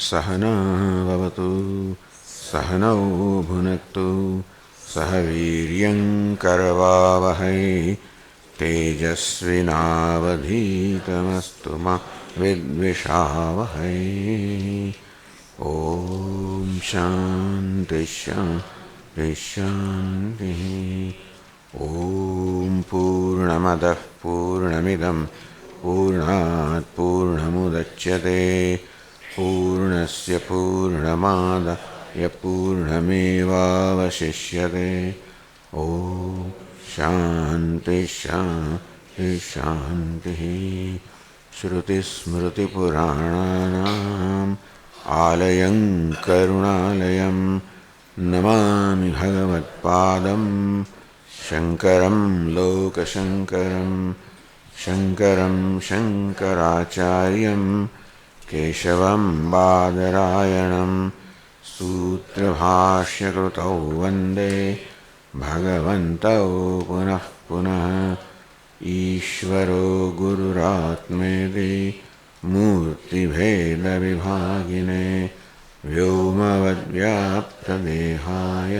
सहना भवतु सहनौ भुनक्तु सह वीर्यं करवावहै तेजस्विनावधीतमस्तु मा विद्विषावहै। ॐ शान्ति शान्ति शान्तिः। ॐ पूर्णमदः पूर्णमिदं पूर्णात् पूर्णमुदच्यते पूर्णस्य पूर्णमादाय पूर्णमेवावशिष्यते। ॐ शान्ति शान्ति शान्तिः। श्रुतिस्मृतिपुराणानाम् आलयं करुणालयं नमामि भगवत्पादं शङ्करं लोकशङ्करं शङ्करं शङ्कराचार्यं केशवं बादरायणं सूत्रभाष्यकृतौ वन्दे भगवन्तौ पुनः पुनः। ईश्वरो गुरुरात्मेति मूर्तिभेदविभागिने व्योमवद्व्याप्तदेहाय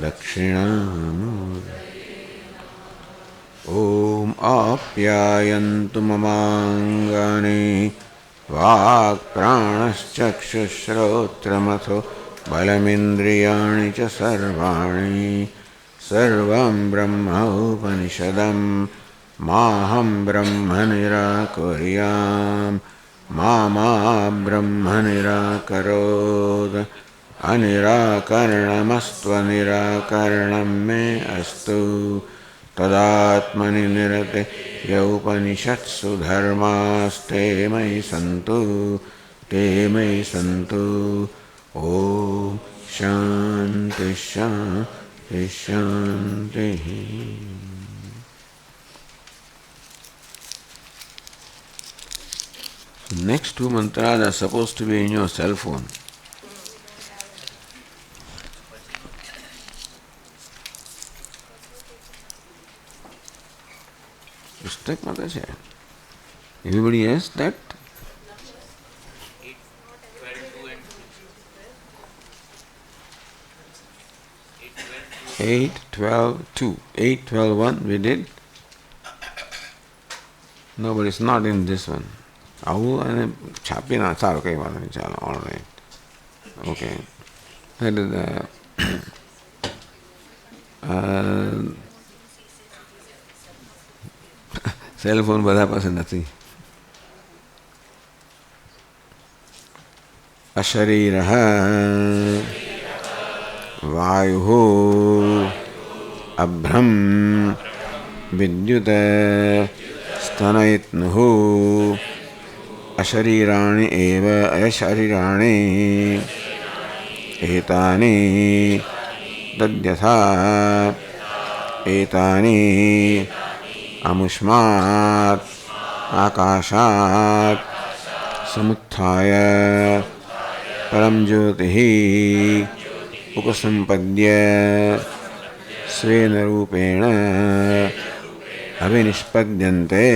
दक्षिणामूर्तये। ॐ आप्यायन्तु ममाङ्गानि वाक्प्राणश्चक्षुश्रोत्रमथो बलमिन्द्रियाणि च सर्वाणि सर्वं ब्रह्म उपनिषदं माहं ब्रह्म निराकुर्याम् मा ब्रह्म निराकरोत्। अनिराकरणमस्त्वनिराकरणं मे अस्तु। तदात्मनि निरतेय उपनिषत्सु धर्मास्ते मयि सन्तु ते मयि सन्तु। ॐ शान्ति शान्ति शान्तिः। Next two mantras are supposed to be in your cell phone. Pustak Mataji. Everybody has that? 8, 12, 2. 8, 12, 1 we did. No, but it's not in this one. Avu and Chapina, okay, all right. Okay. That is cell phone બધા પાસે નથી. અશરીરઃ વાયુઃ અભ્રમ વિદ્યુત स्तनयित्नुः अशरीराणि एव अशरीराणि एतानि तद्यथा एतानि अमुष्मात् आकाशात् समुत्थाय परं ज्योतिः उपसम्पद्य स्वेन रूपेण अभिनिष्पद्यन्ते.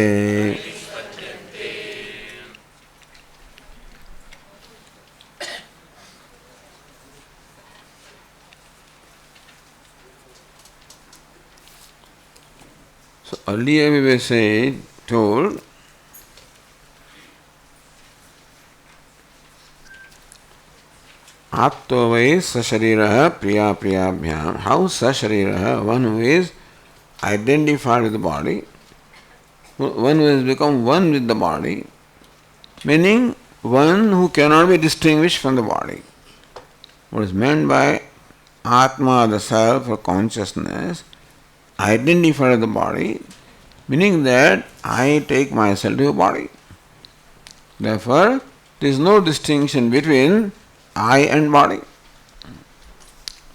So earlier we were told Atto vai sasharirah priya priyabhyam. How sasharirah, one who is identified with the body, one who has become one with the body, meaning one who cannot be distinguished from the body. What is meant by Atma, the self or consciousness, identified with the body, meaning that I take myself to a body. Therefore, there is no distinction between I and body.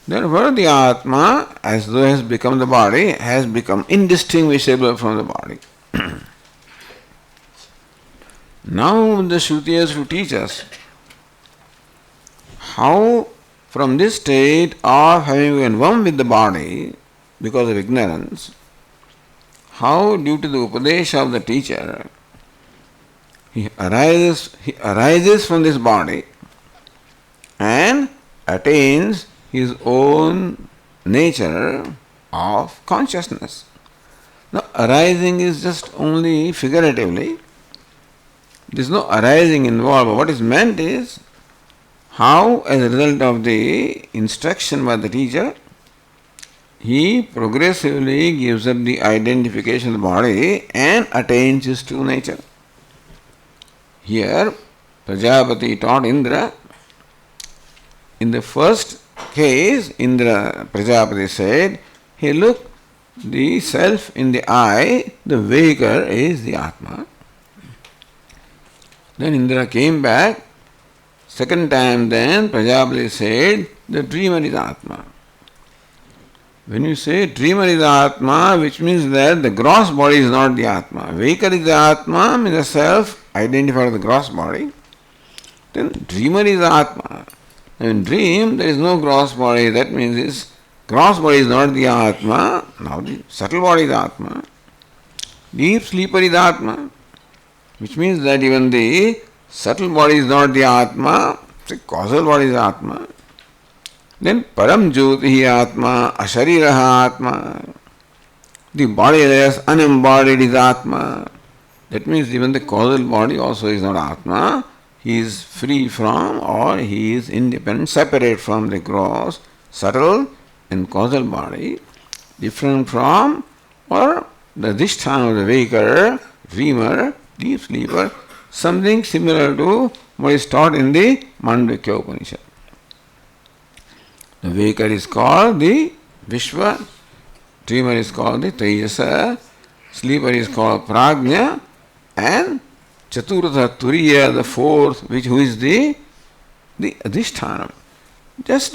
Therefore, the Atma, as though has become the body, has become indistinguishable from the body. Now the Shruti has to teach us how from this state of having been one with the body because of ignorance, how due to the upadesha of the teacher, he arises from this body attains his own nature of consciousness. Now, arising is just only figuratively. There is no arising involved. What is meant is how, as a result of the instruction by the teacher, he progressively gives up the identification of the body and attains his true nature. Here, Prajapati taught Indra. In the first case, Prajapati said, hey, look, the self in the I, the waker is the Atma. Then Indra came back. Second time then Prajapati said, the dreamer is Atma. When you say dreamer is Atma, which means that the gross body is not the Atma. Waker is the Atma, means the self identified with the gross body. Then dreamer is Atma. In dream, there is no gross body. That means this gross body is not the Atma. Now the subtle body is Atma. Deep sleeper is Atma. Which means that even the subtle body is not the Atma. The causal body is Atma. Then Param Jyoti Atma, Ashariraha Atma. The bodiless, unembodied is Atma. That means even the causal body also is not Atma. He is free from, or he is independent, separate from the gross, subtle and causal body, different from, or the adhisthana of the waker, dreamer, deep sleeper, something similar to what is taught in the ChandogyaUpanishad. The waker is called the Vishwa, dreamer is called the Tejasa, sleeper is called Prajna, and Chaturtha Turiya, the fourth, who is the Adhisthana. Just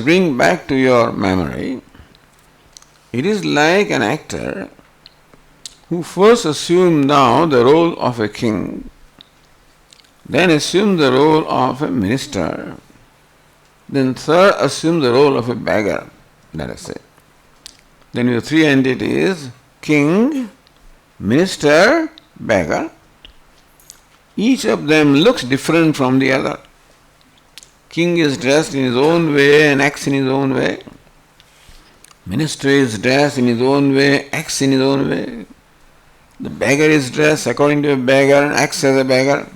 bring back to your memory, it is like an actor who first assumed now the role of a king, then assumed the role of a minister, then third assumed the role of a beggar, let us say. Then you have three entities, king, minister, beggar. Each of them looks different from the other. King is dressed in his own way and acts in his own way. Minister is dressed in his own way, acts in his own way. The beggar is dressed according to a beggar and acts as a beggar.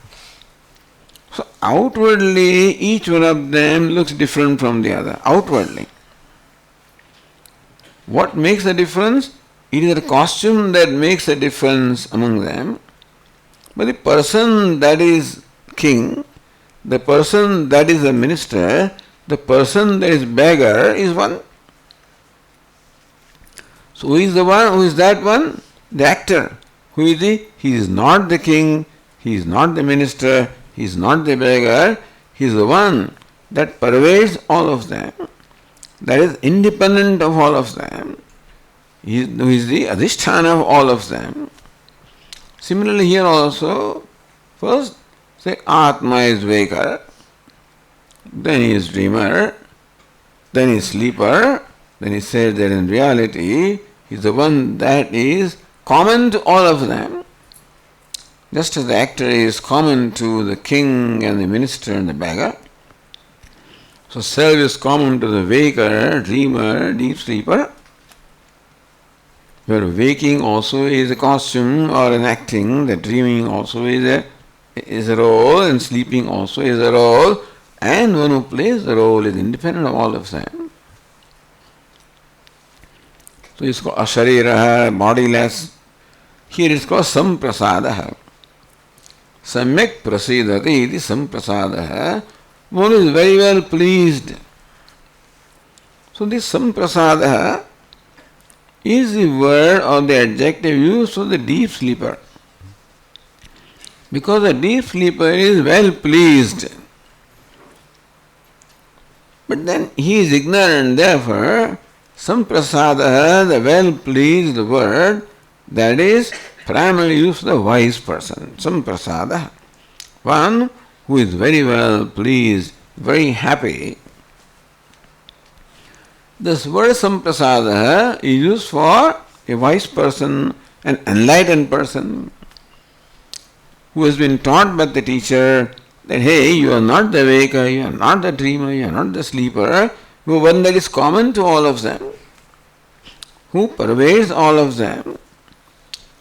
So outwardly, each one of them looks different from the other. Outwardly. What makes the difference? It is the costume that makes a difference among them. But the person that is king, the person that is a minister, the person that is beggar is one. So who is the one? Who is that one? The actor. Who is he? He is not the king, he is not the minister, he is not the beggar, he is the one that pervades all of them, that is independent of all of them. He is the adhisthana of all of them. Similarly here also, first say Atma is waker, then he is dreamer, then he is sleeper, then he says that in reality he is the one that is common to all of them. Just as the actor is common to the king and the minister and the beggar, so self is common to the waker, dreamer, deep sleeper, where waking also is a costume or an acting, the dreaming also is a role, and sleeping also is a role, and one who plays the role is independent of all of them. So it's called ashariraha, bodiless. Here it's called samprasadaha. Samyak prasidati iti samprasadaha. One is very well pleased. So this samprasadaha is the word or the adjective used for the deep sleeper. Because the deep sleeper is well pleased. But then he is ignorant, therefore, samprasadaha, the well pleased word, that is primarily used for the wise person. Samprasadaha, one who is very well pleased, very happy. This word samprasadaha is used for a wise person, an enlightened person, who has been taught by the teacher that hey, you are not the waker, you are not the dreamer, you are not the sleeper, you are one that is common to all of them, who pervades all of them,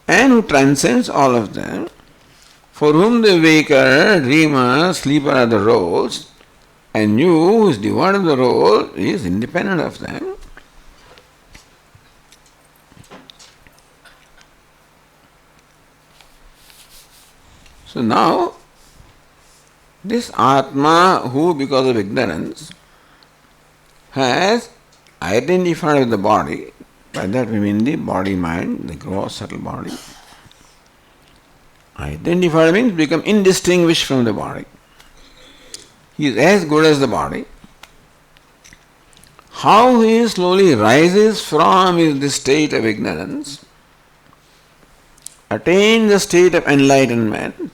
and who transcends all of them, for whom the waker, dreamer, sleeper are the roles, and you, who is devoid of the role, is independent of them. So now, this Atma, who because of ignorance has identified with the body, by that we mean the body-mind, the gross subtle body. Identified means become indistinguished from the body. He is as good as the body. How he slowly rises from this state of ignorance, attains the state of enlightenment,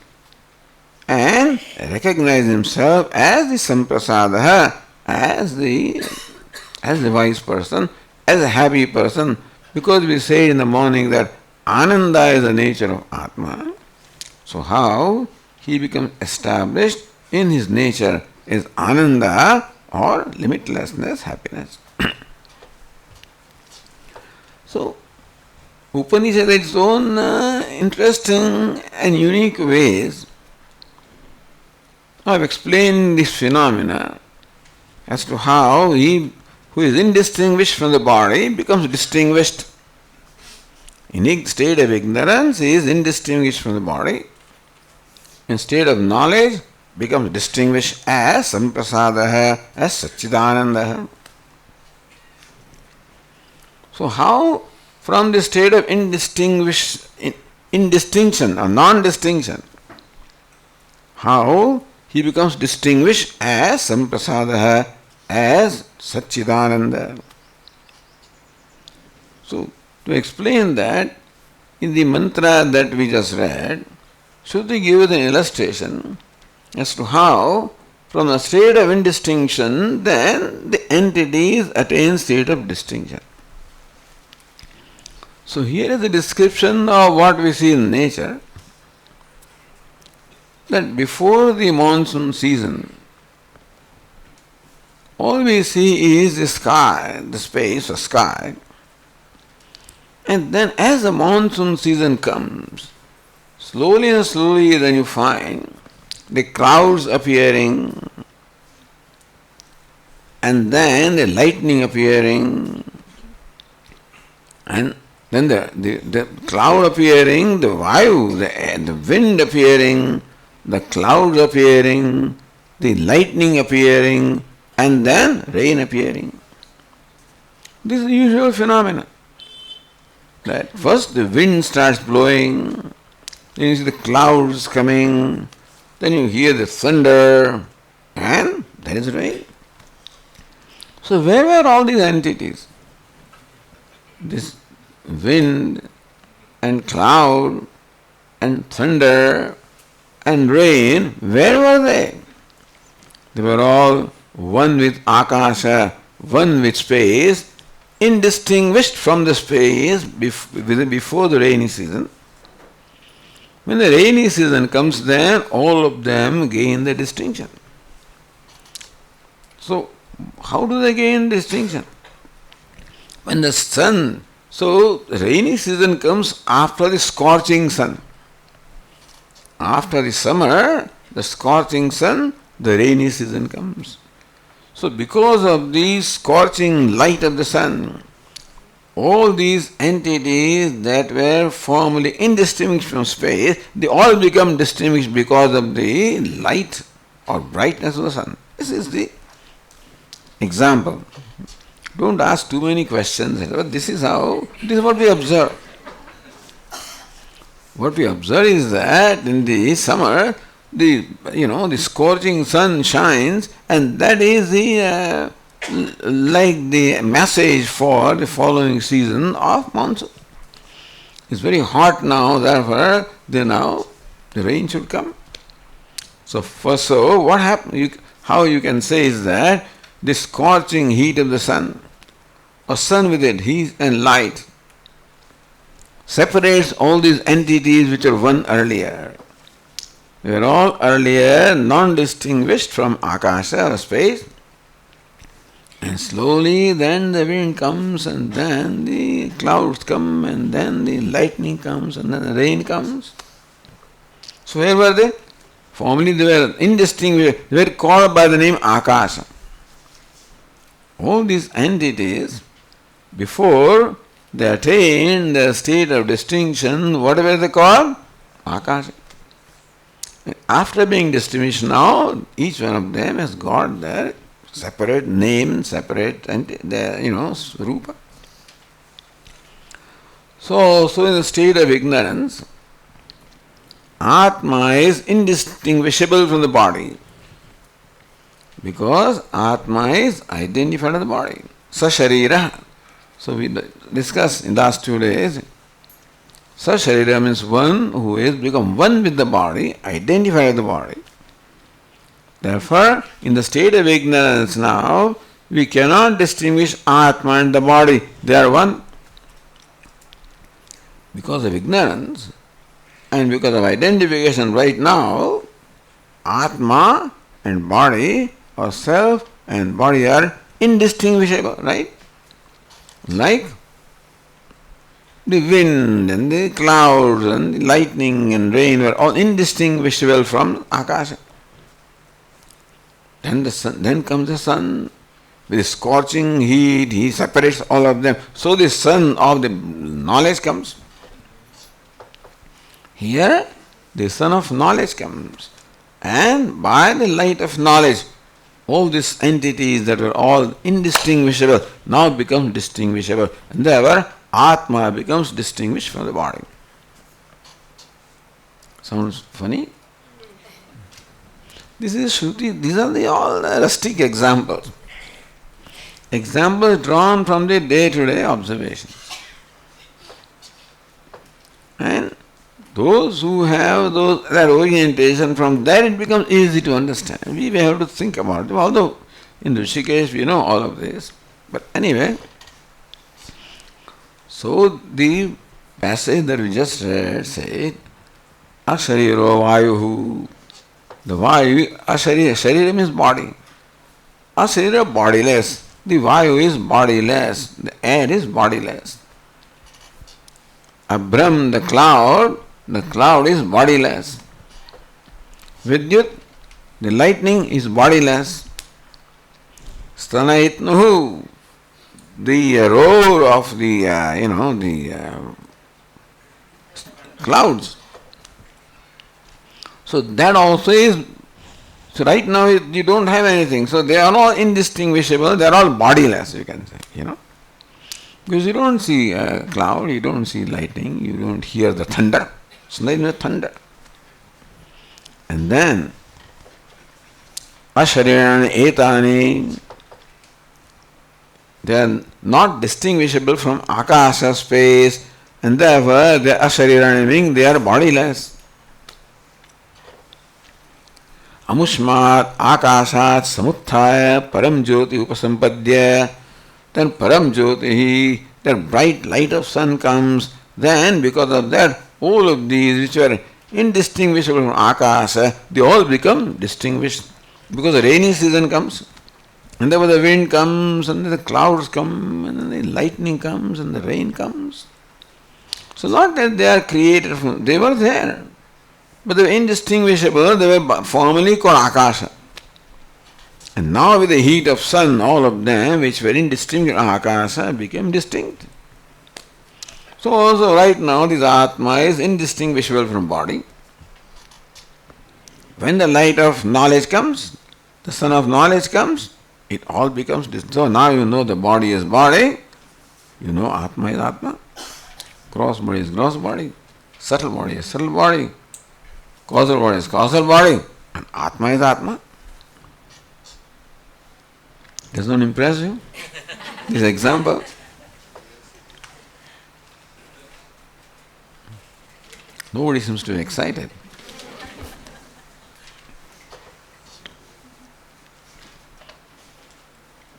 and recognize himself as the samprasadaha, as the wise person, as a happy person, because we say in the morning that Ananda is the nature of Atma. So how he becomes established in his nature is Ananda or limitlessness, happiness. So Upanishad has its own interesting and unique ways of explaining this phenomena as to how he who is indistinguished from the body becomes distinguished. In a state of ignorance, he is indistinguished from the body. In state of knowledge, becomes distinguished as samprasadaha, as Satchidananda. So how from the state of indistinction or non-distinction, how he becomes distinguished as samprasadaha, as Satchidananda. So, to explain that, in the mantra that we just read, Shruti gives an illustration as to how, from the state of indistinction, then the entities attain state of distinction. So, here is a description of what we see in nature, that before the monsoon season, all we see is the sky, the space or sky. And then as the monsoon season comes, slowly and slowly then you find the clouds appearing, and then the lightning appearing, and then the cloud appearing, the vayu, the wind appearing, the clouds appearing, the lightning appearing, and then rain appearing. This is the usual phenomenon. That first the wind starts blowing, then you see the clouds coming, then you hear the thunder, and there is rain. So where were all these entities? This wind and cloud and thunder and rain, where were they? They were all one with Akasha, one with space, indistinguished from the space before the rainy season. When the rainy season comes, then all of them gain the distinction. So, how do they gain distinction? When the sun, so the rainy season comes after the scorching sun. After the summer, the scorching sun, the rainy season comes. So because of the scorching light of the sun, all these entities that were formerly indistinguished from space, they all become distinguished because of the light or brightness of the sun. This is the example. Don't ask too many questions. This is what we observe. What we observe is that in the summer, the scorching sun shines, and that is like the message for the following season of monsoon. It's very hot now, therefore the rain should come. So what happens? How you can say is that the scorching heat of the sun, or sun with it, heat and light, separates all these entities which are one earlier. They were all earlier non-distinguished from Akasha or space. And slowly then the wind comes, and then the clouds come, and then the lightning comes, and then the rain comes. So where were they? Formerly they were indistinguishable. They were called by the name Akasha. All these entities, before they attained the state of distinction, what were they called? Akasha. After being distinguished now, each one of them has got their separate name, separate Rupa. So in the state of ignorance, Atma is indistinguishable from the body because Atma is identified with the body. Sasharira. So we discussed in the last 2 days. Sasharira means one who has become one with the body, identified with the body. Therefore, in the state of ignorance now, we cannot distinguish Atma and the body. They are one. Because of ignorance and because of identification right now, Atma and body or self and body are indistinguishable, right? Like the wind and the clouds and the lightning and rain were all indistinguishable from Akasha. Then comes the sun with scorching heat, he separates all of them. So the sun of the knowledge comes. Here the sun of knowledge comes. And by the light of knowledge, all these entities that were all indistinguishable now become distinguishable. And therefore Atma becomes distinguished from the body. Sounds funny? This is Shruti. These are all rustic examples. Examples drawn from the day-to-day observations. And those who have that orientation, from there it becomes easy to understand. We have to think about it. Although in Rushikesh we know all of this. But anyway, so the passage that we just read said, Ashariro Vayuhu. The Vayu, Sharira means body. Asharira, bodiless. The Vayu is bodiless. The air is bodiless. Abram, the cloud is bodiless. Vidyut, the lightning is bodiless. Stanaitnuhu, the roar of the clouds. So that also is, so right now you don't have anything. So they are all indistinguishable, they are all bodiless, you can say, Because you don't see a cloud, you don't see lightning, you don't hear the thunder. So there is no thunder. And then, Asharirani etani, they are not distinguishable from Akasha space, and therefore they are Asharirani, meaning they are bodiless. Amushmat akashat samuthaya param jyoti upasampadya. Then param jyoti, that bright light of sun comes. Then because of that, all of these which were indistinguishable from akasha, they all become distinguished. Because the rainy season comes, and then the wind comes, and then the clouds come, and then the lightning comes, and the rain comes. So not that they are created from, they were there. But they were indistinguishable, they were formerly called Akasha. And now with the heat of sun, all of them which were indistinguishable Akasha became distinct. So also right now this Atma is indistinguishable from body. When the light of knowledge comes, the sun of knowledge comes, it all becomes distinct. So now you know the body is body, you know Atma is Atma, gross body is gross body, subtle body is subtle body, causal body is causal body, and Atma is Atma. Does not impress you? This example? Nobody seems to be excited.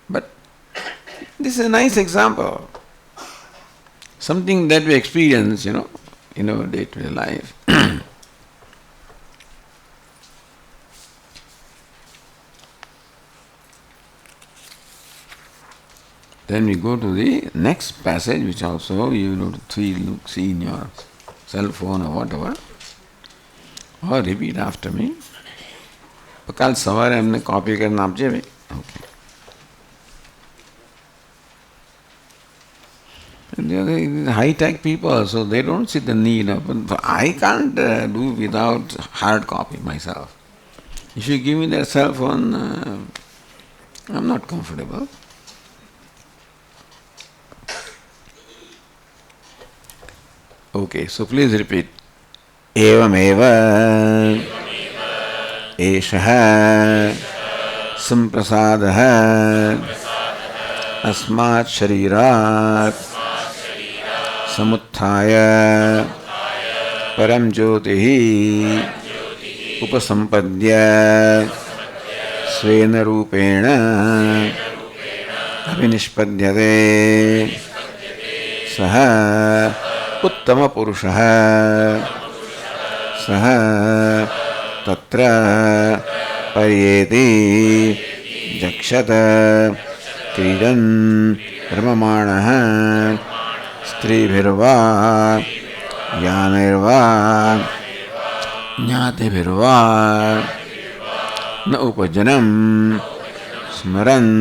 But this is a nice example. Something that we experience, in our day-to-day life. Then we go to the next passage, which also you will see in your cell phone or whatever, or repeat after me. कल सवारे हमने copy करना आप जेबे. Okay. They are high-tech people, so they don't see the need of. But I can't do without hard copy myself. If you give me that cell phone, I'm not comfortable. Okay, so please repeat. Evameva eshaha samprasadaha asmat sharirat samuttaya param jyotihi upasampadya svena rupena abhinishpadyate saha उत्तम पुरुषः सः तत्र पर्येति जक्षत क्रीडन् रममाणः स्त्रीभिर्वा यानैर्वा ज्ञातिभिर्वा न उपजनं स्मरन्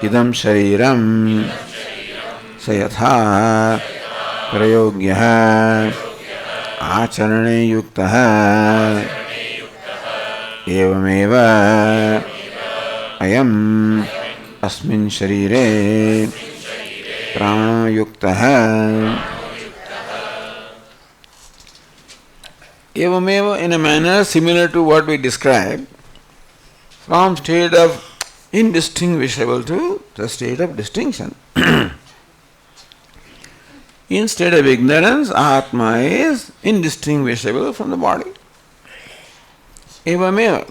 इदं शरीरं स यथा प्रयोग्यः आचरणे युक्तः एवमेव अयम् अस्मिन् शरीरे प्राणो युक्तः. Evamev, in a manner similar to what we described, from state of indistinguishable to the state of distinction. Instead of ignorance, Atma is indistinguishable from the body. Evameva.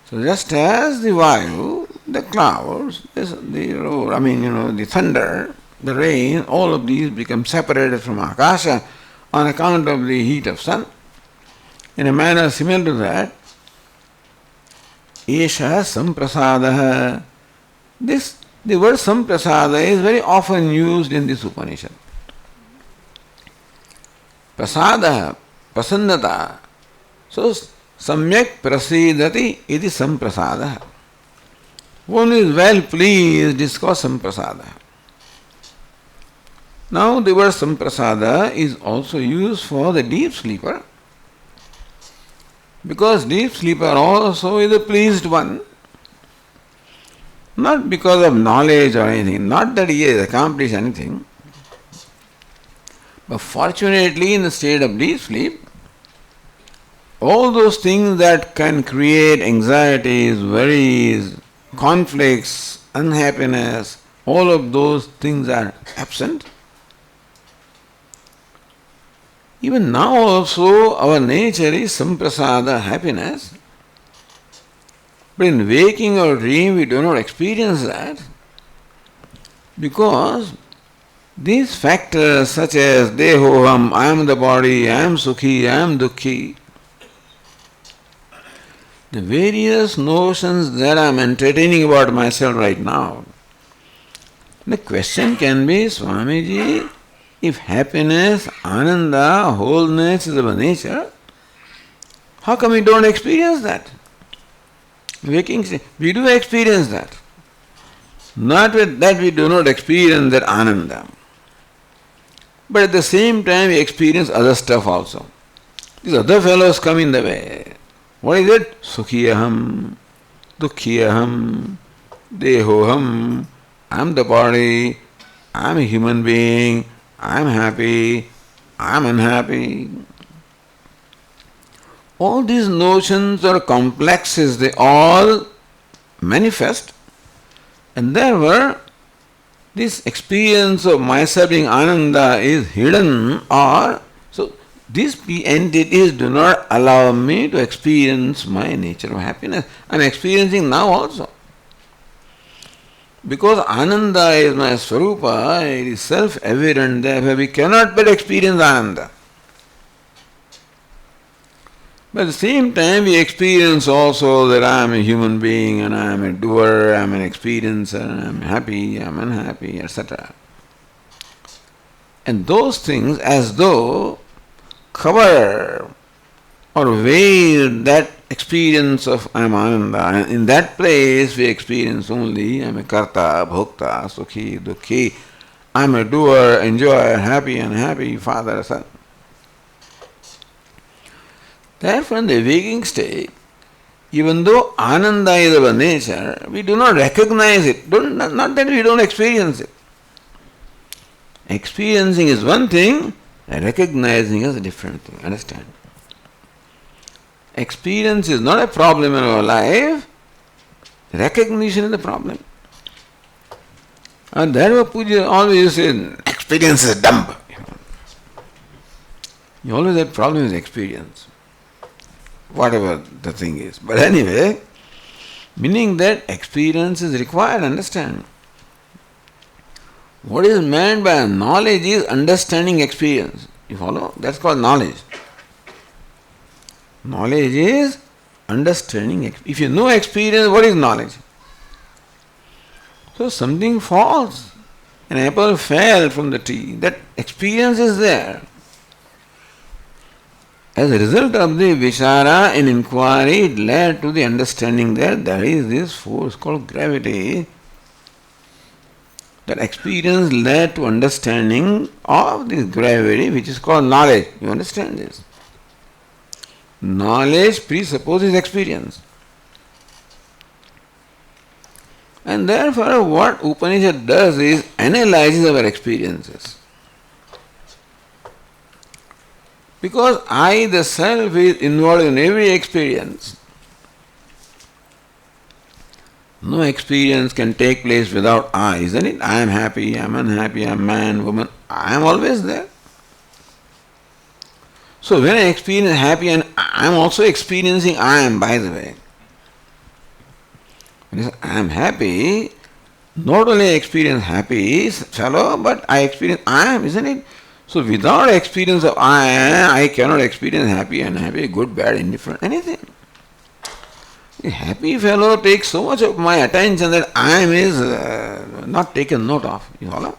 So just as the Vayu, the clouds, the thunder, the rain, all of these become separated from Akasha on account of the heat of sun. In a manner similar to that, Esha Samprasadaha. The word Samprasada is very often used in this Upanishad. Prasada, prasannata. So, samyak prasidati iti samprasada. One who is well pleased is called samprasada. Now, the word samprasada is also used for the deep sleeper, because deep sleeper also is a pleased one. Not because of knowledge or anything, not that he has accomplished anything. But fortunately, in the state of deep sleep, all those things that can create anxieties, worries, conflicts, unhappiness, all of those things are absent. Even now also, our nature is samprasada, happiness. But in waking or dream, we do not experience that, because these factors such as dehoham, I am the body, I am sukhi, I am dukhi, the various notions that I am entertaining about myself right now, the question can be, Swamiji, if happiness, ananda, wholeness is our nature, how come we don't experience that? Waking state, we do experience that. Not that we do not experience that ananda. But at the same time, we experience other stuff also. These other fellows come in the way. What is it? Sukhiyaham, Dukhiyaham, Dehoham. I am the body, I am a human being, I am happy, I am unhappy. All these notions or complexes, they all manifest, and therefore this experience of myself being ananda is hidden, or so these entities do not allow me to experience my nature of happiness. I am experiencing now also. Because ananda is my swarupa, it is self-evident, therefore we cannot but experience ananda. But at the same time, we experience also that I am a human being and I am a doer, I am an experiencer, I am happy, I am unhappy, etc. And those things as though cover or veil that experience of I am Ananda. And in that place we experience only I am a karta, bhokta, sukhi, dukhi, I am a doer, enjoyer, happy, unhappy, father, son. Therefore, in the waking state, even though Ananda is our nature, we do not recognize it. Not that we don't experience it. Experiencing is one thing, recognizing is a different thing. Understand? Experience is not a problem in our life, recognition is the problem. And therefore, Puja always says, experience is dumb. You always have problem with experience, whatever the thing is. But anyway, meaning that experience is required, understand. What is meant by knowledge is understanding experience. You follow? That's called knowledge. Knowledge is understanding. If you know experience, what is knowledge? So something falls. An apple fell from the tree. That experience is there. As a result of the vichara and inquiry, it led to the understanding that there is this force called gravity. That experience led to understanding of this gravity, which is called knowledge. You understand this? Knowledge presupposes experience. And therefore, what Upanishad does is analyzes our experiences. Because I, the self, is involved in every experience. No experience can take place without I, isn't it? I am happy, I am unhappy, I am man, woman. I am always there. So when I experience happy, and I am also experiencing I am, by the way. When I am happy, not only I experience happy fellow, but I experience I am, isn't it? So without experience of I cannot experience happy, unhappy, good, bad, indifferent, anything. A happy fellow takes so much of my attention that I am is not taken note of. You follow?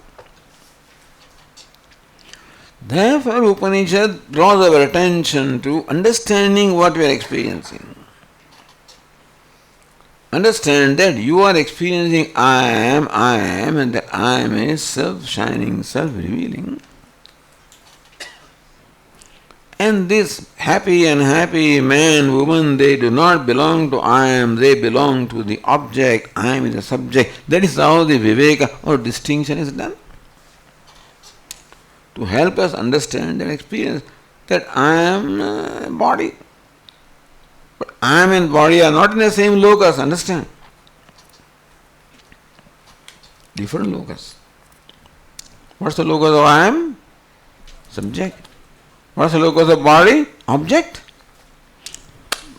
Therefore, Upanishad draws our attention to understanding what we are experiencing. Understand that you are experiencing I am, and that I am is self-shining, self-revealing. And this happy and unhappy man, woman, they do not belong to I am, they belong to the object. I am is the subject. That is how the viveka or distinction is done. To help us understand and experience that I am body. But I am and body are not in the same locus, understand? Different locus. What's the locus of I am? Subject. What's the locus of body? Object.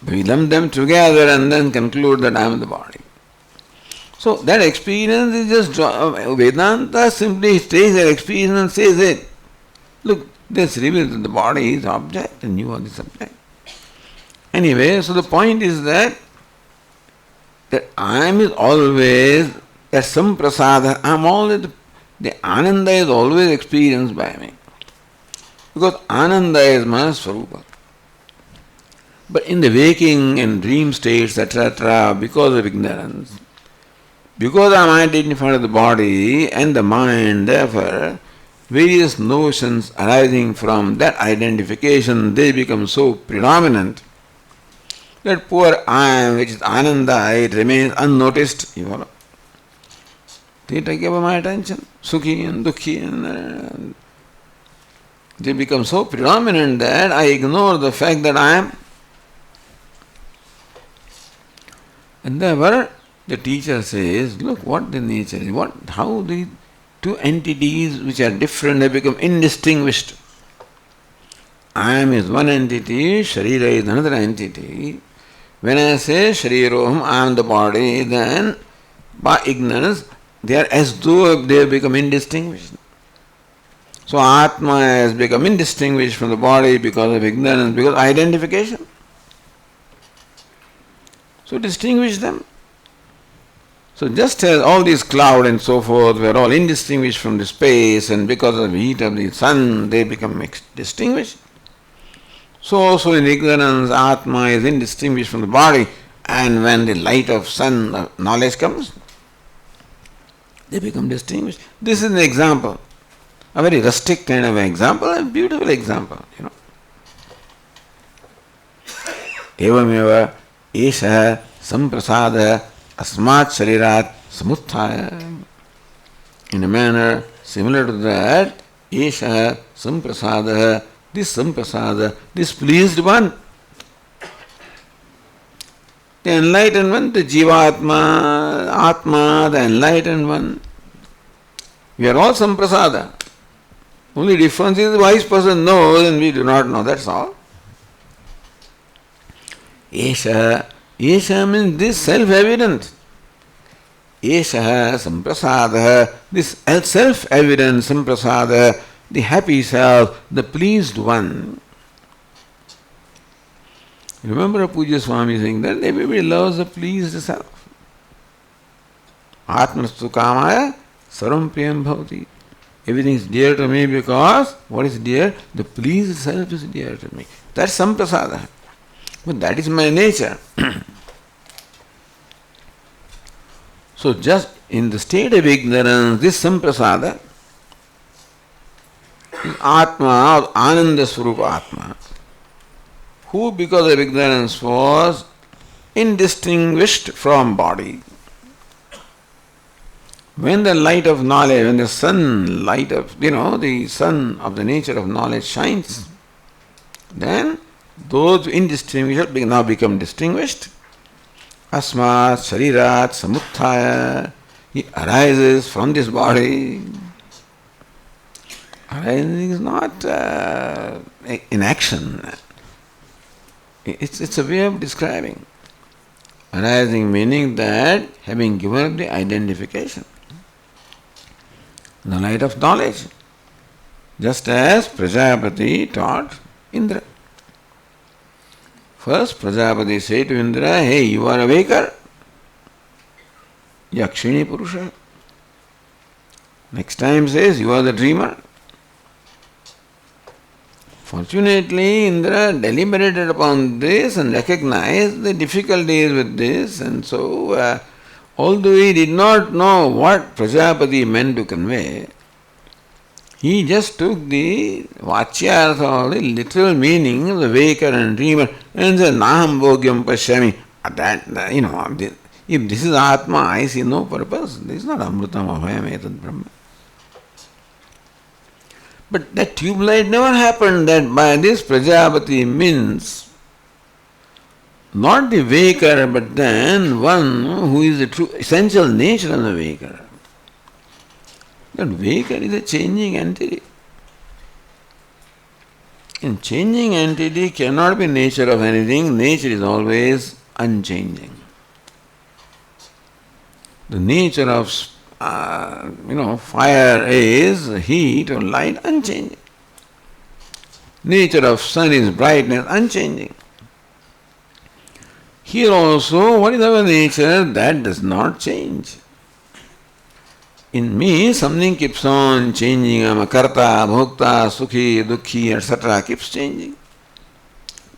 We lump them together and then conclude that I am the body. So that experience is just, Vedanta simply takes that experience and says it. Look, this reveals that the body is object and you are the subject. Anyway, so the point is that I am is always, that samprasada, I am always, the Ananda is always experienced by me. Because Ananda is my Swarupa. But in the waking and dream states, etc., because of ignorance, because I am identified with the body and the mind, therefore, various notions arising from that identification, they become so predominant that poor I am, which is Ananda, it remains unnoticed. You follow? They take over my attention. Sukhi and Dukhi and they become so predominant that I ignore the fact that I am. And therefore, the teacher says, look what the nature is, how the two entities which are different have become indistinguished. I am is one entity, Sharira is another entity. When I say Shariroham, I am the body, then by ignorance, they are as though they have become indistinguished. So Atma has become indistinguished from the body because of ignorance, because of identification. So distinguish them. So just as all these cloud and so forth were all indistinguished from the space, and because of the heat of the sun they become distinguished, so also in ignorance Atma is indistinguished from the body, and when the light of sun knowledge comes, they become distinguished. This is an example, a very rustic kind of example, a beautiful example, Evameva esha samprasada asmat sharirat samuthaya. In a manner similar to that, esha samprasada, this samprasada, this pleased one, the enlightened one, the Jivatma, Atma, the enlightened one. We are all samprasada. Only difference is the wise person knows and we do not know, that's all. Esha means this self-evident. Esha samprasada, this self-evident samprasada, the happy self, the pleased one. Remember Puja Swami saying that everybody loves the pleased self. Atmastu kamaya sarvam priyam bhavati. Everything is dear to me because what is dear? The pleased self is dear to me. That's samprasada. But that is my nature. So just in the state of ignorance, this samprasada is Atma, or Ananda Swarupa Atma, who because of ignorance was indistinguished from body. When the light of knowledge, when the sun light of, the sun of the nature of knowledge shines, then those indistinguishable now become distinguished. Asmat sharirat samuthaya, he arises from this body. Arising is not in action. It's a way of describing. Arising meaning that having given up the identification, the light of knowledge, just as Prajapati taught Indra. First Prajapati said to Indra, hey, you are a waker, Yakshini Purusha. Next time says, you are the dreamer. Fortunately, Indra deliberated upon this and recognized the difficulties with this, and so, although he did not know what Prajapati meant to convey, he just took the Vachyartha, the literal meaning of the waker and dreamer, and said, Naham Bhogyam Pashyami. If this is Atma, I see no purpose. This is not Amrutam Abhayam Etad Brahma. But that tube light never happened. That by this Prajapati means not the waker, but then one who is the true essential nature of the waker. That waker is a changing entity. And changing entity cannot be nature of anything. Nature is always unchanging. The nature of fire is heat or light, unchanging. Nature of sun is brightness, unchanging. Here also, what is our nature? That does not change. In me, something keeps on changing. I am a karta, bhokta, sukhi, dukhi, etc. keeps changing.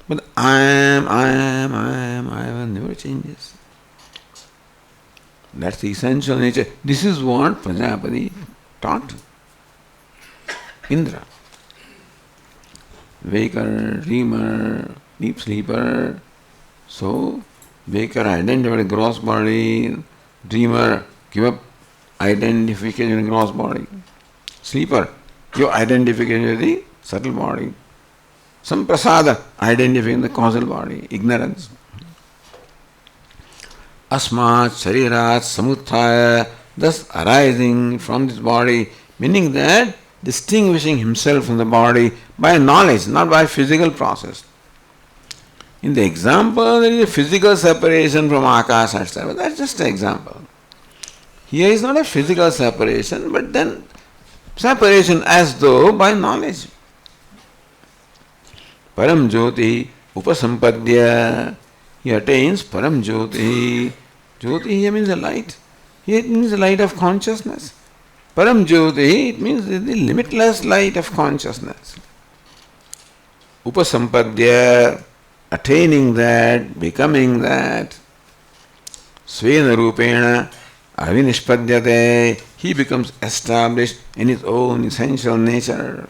But I am never changes. That's the essential nature. This is what Prajapati taught Indra. Waker, dreamer, deep sleeper. So, waker identified with gross body, dreamer give up identification with gross body. Sleeper, give identification with the subtle body. Samprasada, identifying the causal body, ignorance. Asmat sharirat samuthaya, thus arising from this body, meaning that distinguishing himself from the body by knowledge, not by physical process. In the example, there is a physical separation from Akasha, etc. That's just an example. Here is not a physical separation, but then separation as though by knowledge. Param Jyoti Upasampadya, he attains Param Jyoti. Jyoti here means a light. Here it means the light of consciousness. Param Jyoti, it means the limitless light of consciousness. Upasampadya, attaining that, becoming that. Svena Rupena, Avinishpadyate, he becomes established in his own essential nature.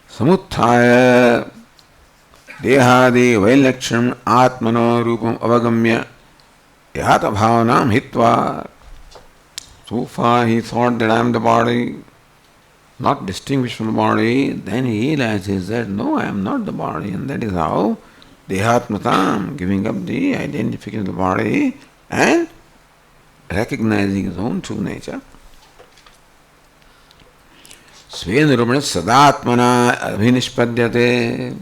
Samuthaya Dehadi Vailaksham Atmano Rupam Avagamya Yata Bhavanam Hitva. So far he thought that I am the body, not distinguished from the body. Then he realizes that no, I am not the body, and that is how Dehatmatam, giving up the identification of the body and recognizing his own true nature. Svenarumana Sadatmana Abhinishpadyate.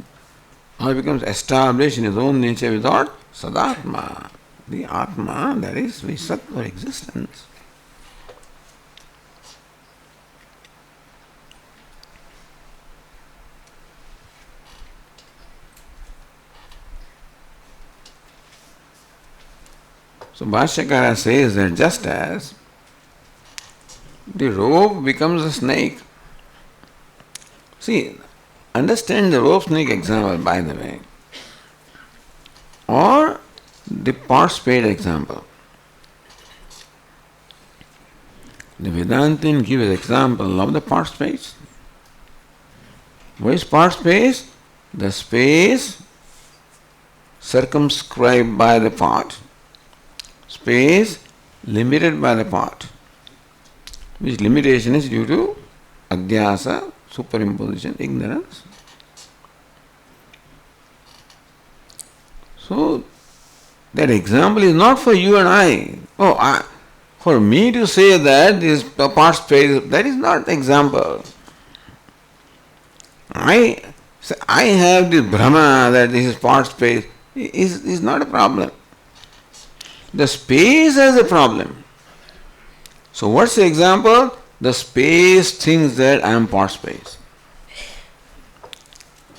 Now he becomes established in his own nature without Sadatma, the Atma, that is Visat for existence. So Bhashyakara says that just as the rope becomes a snake, see, understand the rope snake example, by the way, or the part spade example. The Vedantin gives example of the part space. What is part space? The space circumscribed by the part, space limited by the part, which limitation is due to adhyasa, superimposition, ignorance. So, that example is not for you and I. For me to say that this part space, that is not example. I have this Brahma that this is part space, is not a problem. The space has a problem. So what's the example? The space thinks that I am part space.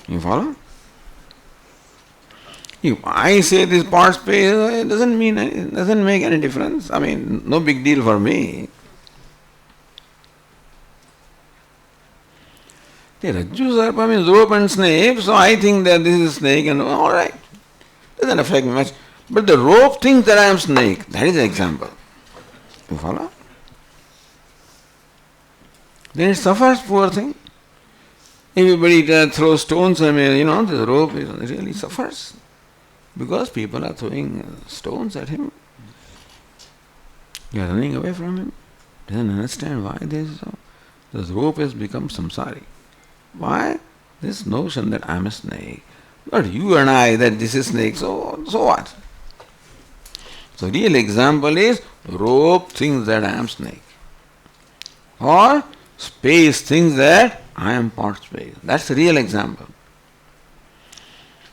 You follow? If I say this part space, it doesn't make any difference. I mean, no big deal for me. The Rajju Sarpa means rope and snake, so I think that this is snake and alright. Doesn't affect me much. But the rope thinks that I am snake. That is the example. You follow? Then it suffers, poor thing. Everybody throws stones at me, the rope really suffers. Because people are throwing stones at him. You are running away from him. Doesn't understand why this rope has become samsari. Why? This notion that I am a snake. Not you and I that this is snake, so what? So real example is rope thinks that I am snake. Or space thinks that I am part space. That's the real example.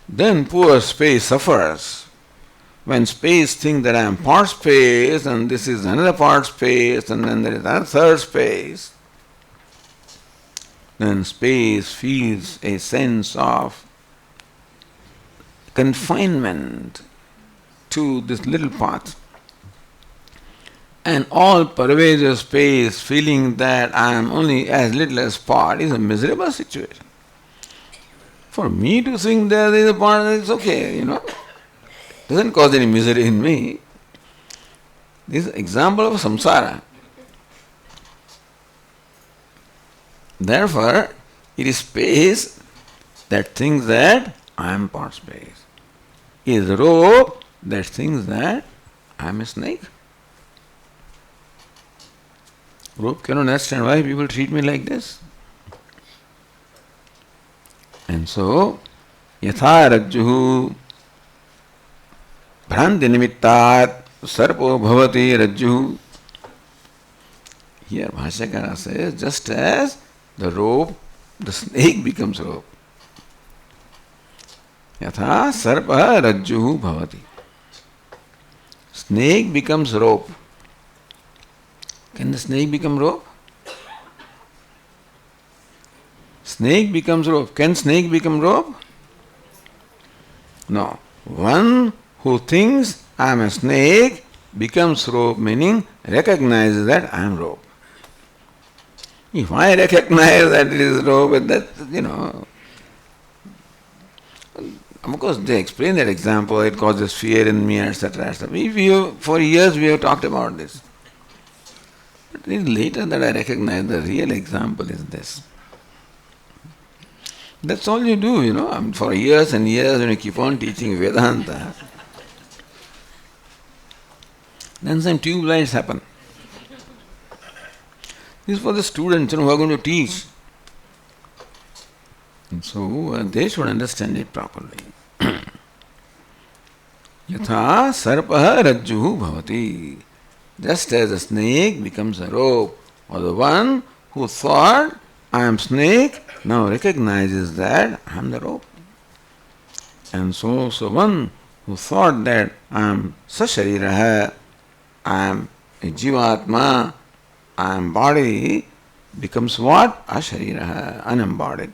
Then poor space suffers. When space thinks that I am part space and this is another part space and then there is another third space, then space feels a sense of confinement to this little part. And all pervasive space feeling that I am only as little as part is a miserable situation. For me to think that there is a part, it's okay, Doesn't cause any misery in me. This is an example of samsara. Therefore, it is space that thinks that I am part space. It is rope that thinks that I am a snake. Rope cannot understand why people treat me like this. And so, yatha rajjuhu bhranti nimittat sarpo bhavati rajjuhu. Here Bhashyakara says, just as the rope, the snake becomes rope. Yatha sarpa rajjuhu bhavati. Snake becomes rope. Can the snake become rope? Snake becomes rope. Can snake become rope? No. One who thinks I am a snake becomes rope, meaning recognizes that I am rope. If I recognize that it is rope, that, of course they explain that example, it causes fear in me, etc. etc. For years we have talked about this. But it is later that I recognize the real example is this. That's all you do, for years and years when you keep on teaching Vedanta. Then some tube lights happen. This is for the students who are going to teach. And so they should understand it properly. Yatha sarpaha rajjuhu bhavati. Just as a snake becomes a rope, or the one who thought, I am snake, now recognizes that I am the rope. And so one who thought that I am sashariraha, I am a jivatma, I am body, becomes what? Ashariraha, unembodied.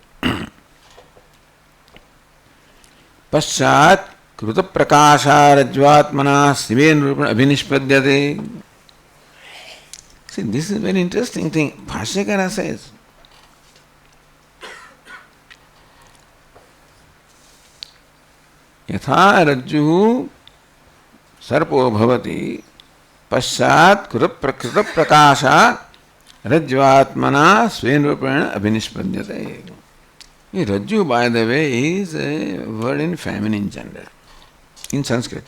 Paschat kruta prakasha rajvatmana siven rupana abhinishpadyate. See, this is a very interesting thing. Bhashyakara says, यथा रज्जुः सर्पो भवति पश्चात् कृत प्रकाशात् रज्ज्वात्मना स्वेन रूपेण अभिनिष्पद्यते. Rajju, by the way, is a word in feminine gender in Sanskrit.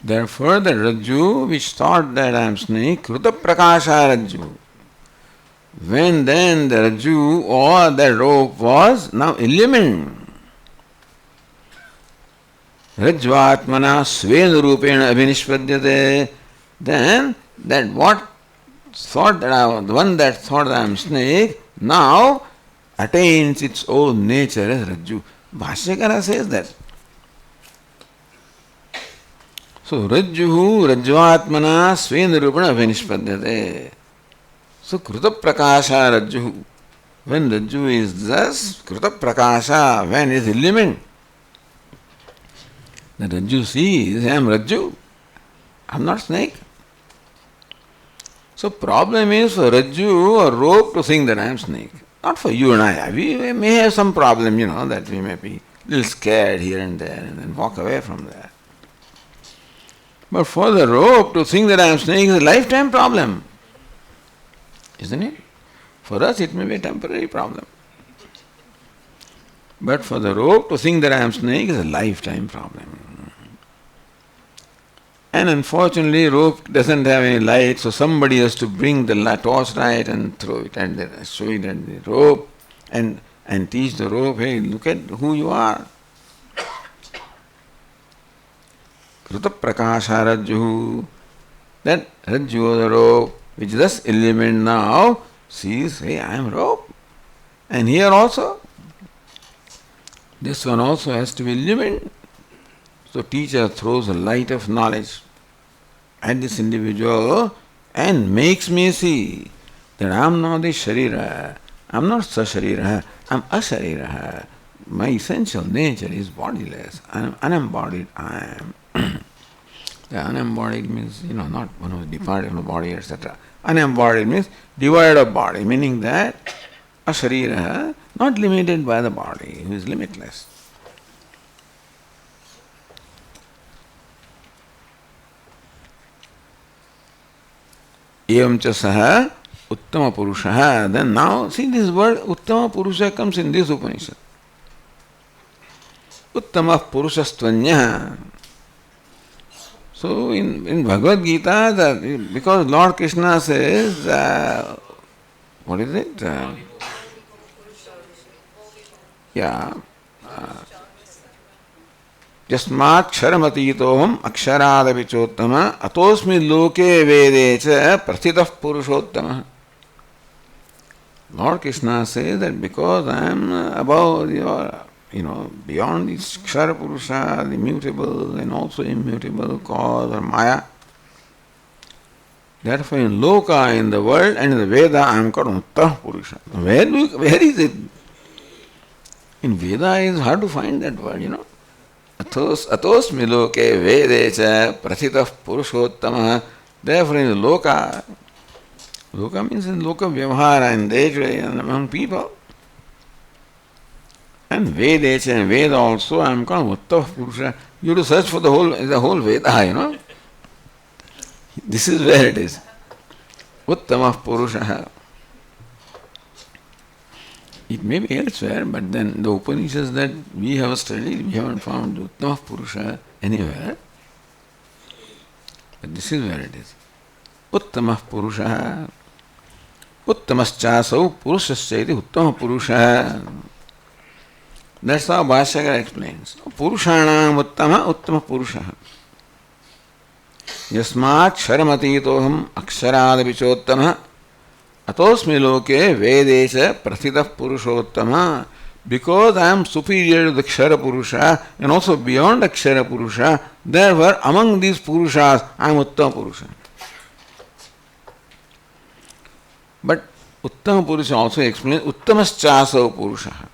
Therefore, the Rajju which thought that I am snake, kruta prakasha Rajju. When then the Rajju or the rope was now illumined, Rajvatmana Sven Rupena Abhinishpadyate, then that what thought that I was, the one that thought that I am snake, now attains its own nature as Rajju. Bhashyakara says that. So Rajjuhu Rajvatmana Sven Rupena Abhinishpadyate. So Kruta Prakasha Rajjuhu. When Rajju is thus Kruta Prakasha, when it is illumined, the Rajju sees, I am Rajju, I am not snake. So problem is for Rajju or rope to think that I am snake. Not for you and I. We may have some problem, that we may be a little scared here and there and then walk away from that. But for the rope to think that I am snake is a lifetime problem. Isn't it? For us it may be a temporary problem. But for the rope to think that I am snake is a lifetime problem. And unfortunately, rope doesn't have any light, so somebody has to bring the torchlight and throw it at show it at the rope and teach the rope, hey, look at who you are. Kruta prakasha rajjuhu. That rajju, the rope, which thus illumined now, sees, hey, I am rope. And here also, this one also has to be illumined. So teacher throws a light of knowledge at this individual and makes me see that I am not the sharira, I am not sasharira, I am asharira. My essential nature is bodiless, I am unembodied, I am. The unembodied means, not one who is departed from the body, etc. Unembodied means devoid of body, meaning that asharira, not limited by the body, who is limitless. Evam cha saha uttama purushaha. Then now, see this word uttama purusha comes in this Upanishad. Uttama purushastvanya. So in Bhagavad Gita, because Lord Krishna says, what is it? Jasmat ksharamatiitoham aksharaadapichottama atosmi loke vedecha prathitah purushottama. Lord Krishna says that because I am above your, beyond this kshara purusha, the mutable and also immutable cause or maya, Therefore, in Loka, in the world, and in the Veda, I am called Uttama Purusha. Where is it? In Veda, it is hard to find that word, Atosmi loke vedecha prathitah purushottama. Therefore, in the Loka means in Loka Vyavahara, in day-to-day and among people. And Vedecha and Veda also, I am called Uttama Purusha. You have to search for the whole Veda, This is where it is. Uttama Purusha. It may be elsewhere, but then the Upanishads that we have studied, we haven't found Uttama Purusha anywhere. But this is where it is. Uttama Purusha. Uttamaschasau Purushasya iti Uttama Purusha. That's how Bhashyakara explains. Purushanam Uttama Purusha. Yasmat Sharamati Aksharaadapi Chottama Atosmi loke Vedesha Prathitah Purushottama. Because I am superior to the Kshara Purusha and also beyond the Kshara Purusha, therefore among these Purushas I am Uttama Purusha. But Uttama Purusha also explains Uttamaschasau Purusha.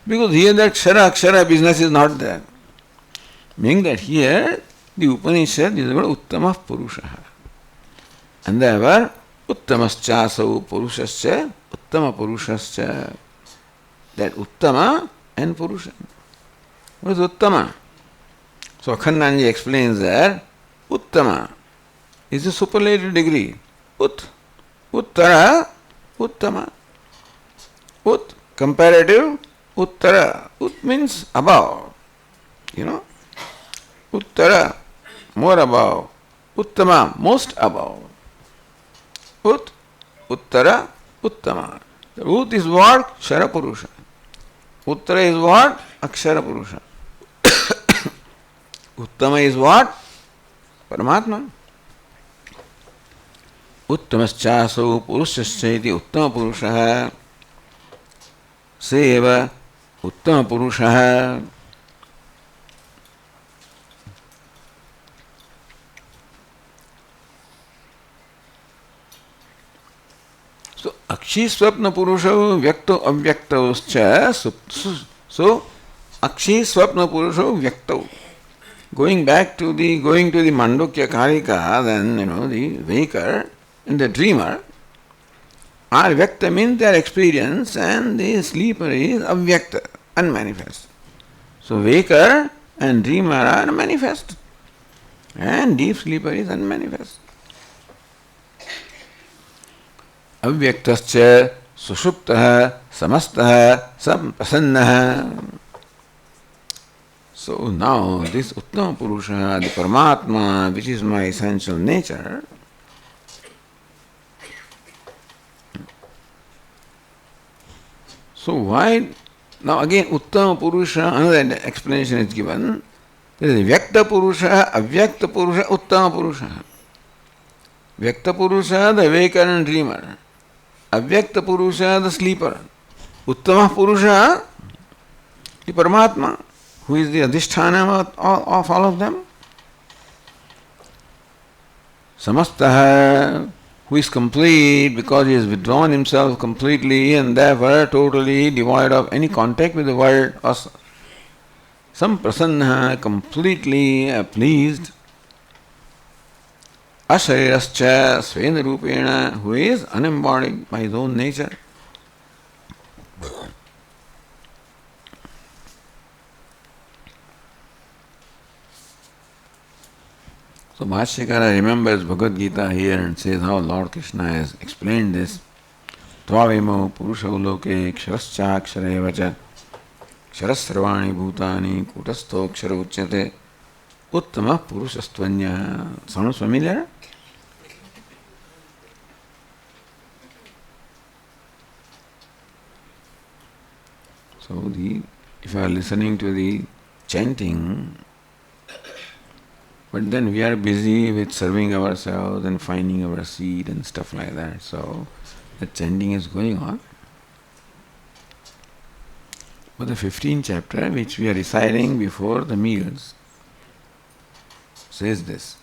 Because here that Kshara business is not there. Meaning that here the Upanishad is about Uttama Purusha. And therefore Uttamaschasau Purushasya Uttama Purushasya. That Uttama and Purusha. What is Uttama? So Akhandanji explains there, Uttama is a superlative degree. Uttara, Uttama. Comparative, Uttara. Means above. Uttara, more above. Uttama, most above. Uttara, Uttama. The Ut is what? Kshara Purusha. Uttara is what? Akshara Purusha. Uttama is what? Paramatma. Uttamaschasau Purushasya iti Uttama Purusha. Seva Uttama Purusha. So, Akshi Swapna Purusha Vyakto Avyaktauscha. So, Akshi Swapna Purusha Vyakto. Going to the Mandukya Karika, then, the waker and the dreamer are Vyakta means their experience and the sleeper is Avyakta, unmanifest. So, waker and dreamer are manifest and deep sleeper is unmanifest. Avyaktascha sushuptaha samastaha samprasannaha. So now this Uttama Purusha, the Paramatma, which is my essential nature, so why, now again Uttama Purusha, another explanation is given. There is Vyakta Purusha, Avyakta Purusha, Uttama Purusha. Vyakta Purusha, the waker and dreamer. Avyakta Purusha, the sleeper. Uttama Purusha, the Paramatma, who is the Adhisthana of all of them. Samastaha, who is complete because he has withdrawn himself completely and therefore totally devoid of any contact with the world. Samprasanna, completely pleased. Asharirascha Svena Rupena, who is unembodied by his own nature. So Bhashyakara remembers Bhagavad Gita here and says how Lord Krishna has explained this. Tvavemo Purusho Loke Ksharascha Ksharevacha Ksharasarvani Bhutani Kutastho Kshara Uchyate Uttama Purushastvanya. Sounds familiar? So if you are listening to the chanting, but then we are busy with serving ourselves and finding our seat and stuff like that. So the chanting is going on. But the 15th chapter, which we are reciting before the meals, says this.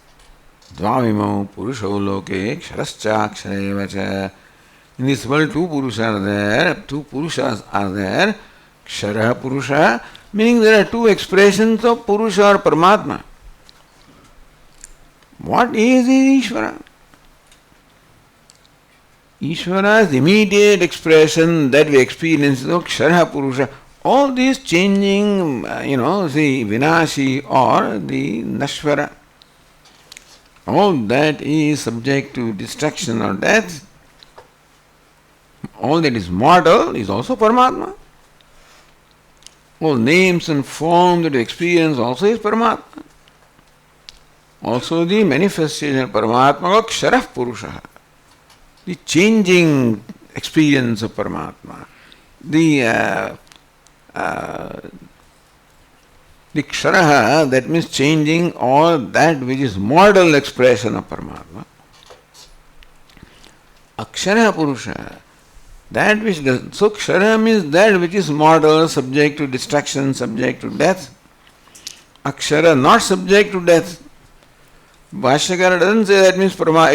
Dvavimau Purusho Loke Ksharascha Ksharevacha. In this world, two Purushas are there. Kshara Purusha, meaning there are two expressions of Purusha or Paramatma. What is Ishvara? Ishvara's immediate expression that we experience is Kshara Purusha. All these changing, the Vinashi or the Nashvara, all that is subject to destruction or death. All that is mortal is also Paramatma. All names and forms that we experience also is Paramatma. Also the manifestation of Paramatma, Ksharah Purusha, the changing experience of Paramatma, the Ksharaha, that means changing all that which is mortal expression of Paramatma. Akshara Purusha, that which does, so Kshara means that which is mortal, subject to destruction, subject to death. Akshara not subject to death. Bhashyakara doesn't say that means Parama,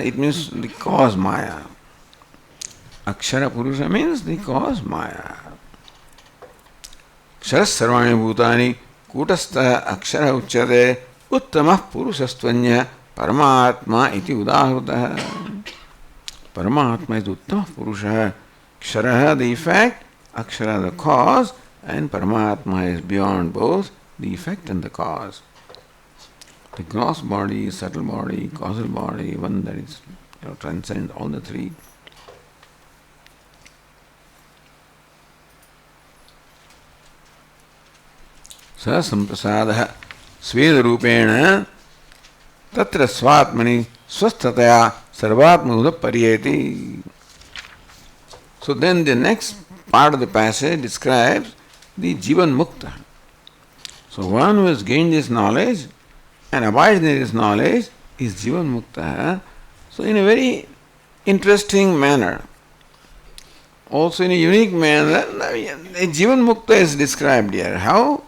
it means the cause Maya. Akshara Purusha means the cause Maya. Ksharas sarvani bhutani kutastha akshara uchyate uttamah purushastvanya paramatma iti udahruta. Paramatma is uttamah purusha. Kshara the effect, akshara the cause, and Paramatma is beyond both the effect and the cause. The gross body, subtle body, causal body, one that is transcends all the three. Sa samprasadaha sveda rupena tatra svatmani swasthataya sarvatma udapariyeti. So then the next part of the passage describes the Jivan Mukta. So one who has gained this knowledge and abides in this knowledge is Jivan Mukta. So in a very interesting manner, also in a unique manner, Jivan Mukta is described here. How?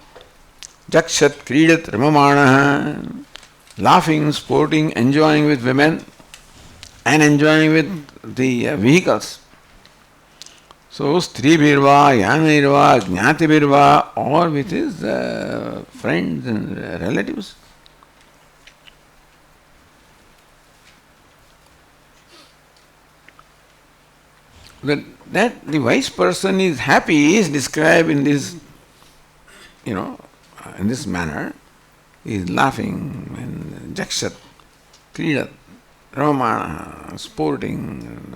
Jakshat Kridat Ramamanaha, laughing, sporting, enjoying with women and enjoying with the vehicles. So Stribirva, Yanirva, Jnatibirva, or with his friends and relatives. That the wise person is happy is described in this, in this manner. He is laughing and jakshat, kridat, ramana, sporting,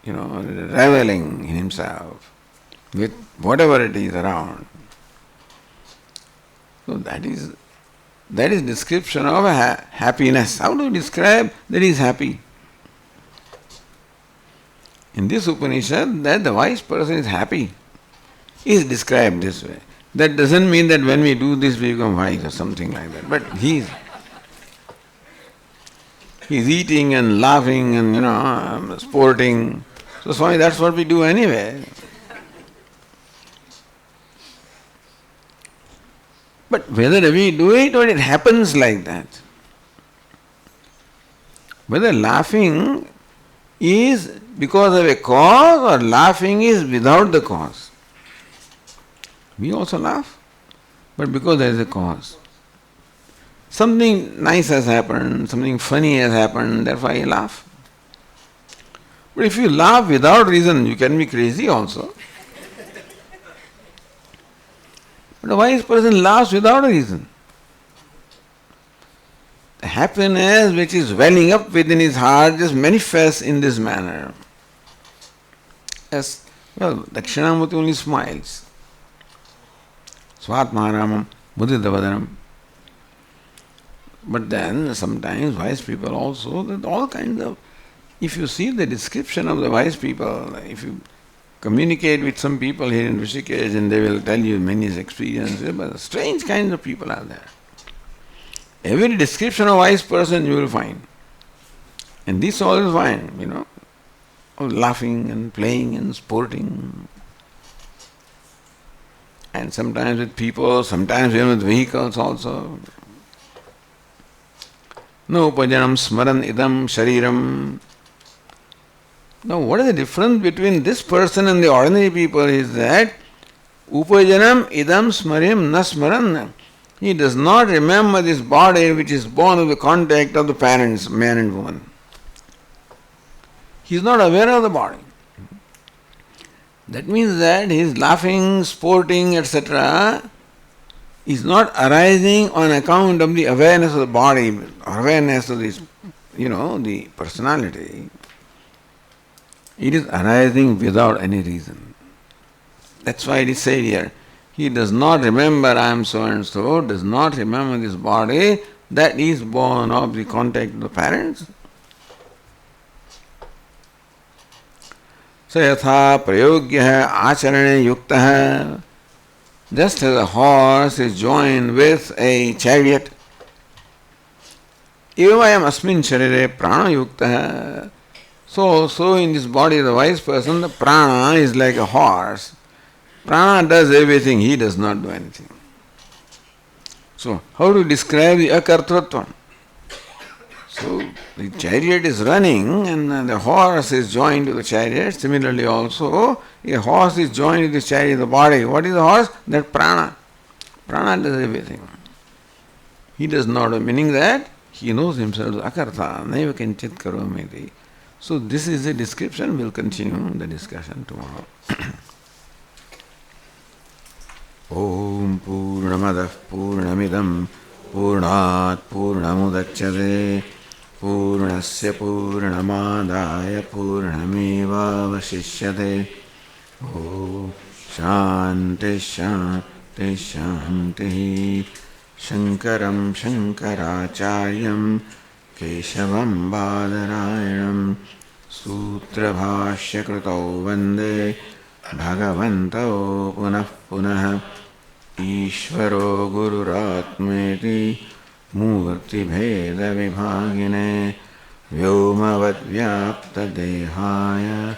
reveling in himself with whatever it is around. So that is description of happiness. How do you describe that he is happy? In this Upanishad, that the wise person is happy is described this way. That doesn't mean that when we do this we become wise or something like that. But he's eating and laughing and sporting. So Swami, that's what we do anyway. But whether we do it or it happens like that, whether laughing is because of a cause or laughing is without the cause. We also laugh, but because there is a cause. Something nice has happened, something funny has happened, therefore I laugh. But if you laugh without reason, you can be crazy also. But a wise person laughs without a reason. The happiness which is welling up within his heart just manifests in this manner. Yes, Dakshinamurti only smiles. Svatmaramam Buddhidavadanam. But then sometimes wise people also, that all kinds of, if you see the description of the wise people, if you communicate with some people here in Rushikesh and they will tell you many experiences, but strange kinds of people are there. Every description of a wise person you will find. And this all is fine, of laughing and playing and sporting. And sometimes with people, sometimes even with vehicles also. No upajanam smaran idam shariram. Now, what is the difference between this person and the ordinary people is that upajanam idam smarim na smaran. He does not remember this body which is born of the contact of the parents, man and woman. He is not aware of the body. That means that his laughing, sporting, etc. is not arising on account of the awareness of the body, awareness of this, the personality. It is arising without any reason. That's why it is said here, he does not remember I am so and so, does not remember this body that is born of the contact of the parents. So yatha prayogya acharane yukta. Just as a horse is joined with a chariot, evayam asmin sharire prana yukta. So in this body of the wise person, the prana is like a horse. Prana does everything, he does not do anything. So, how to describe the akartrutva? So, the chariot is running and the horse is joined to the chariot. Similarly also, a horse is joined to the chariot, the body. What is the horse? That prana. Prana does everything. He does not, meaning that he knows himself, akarta, naiva kinchit karomiti. So, this is the description. We will continue the discussion tomorrow. Om Purnamadah Purnamidam Purnat Purnamudachyate Purnasya Purnamadaya Purnameva Vasishyate. Om Shanti Shanti Shanti. Shankaram Shankaracharyam Keshavam Badarayanam Sutra Bhashya Krutau Vande Bhagavanto Punah Punah. Ishvaro Gururatmeti Murti Bheda Vibhagine Vyomavad Vyapta Dehaya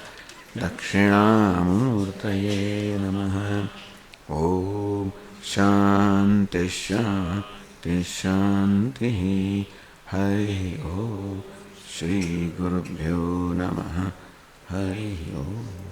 Dakshinamurtaye Namaha. Om Shanti Shanti Shanti. Hari Om. Shri Gurubhyo Namaha. Hari Om.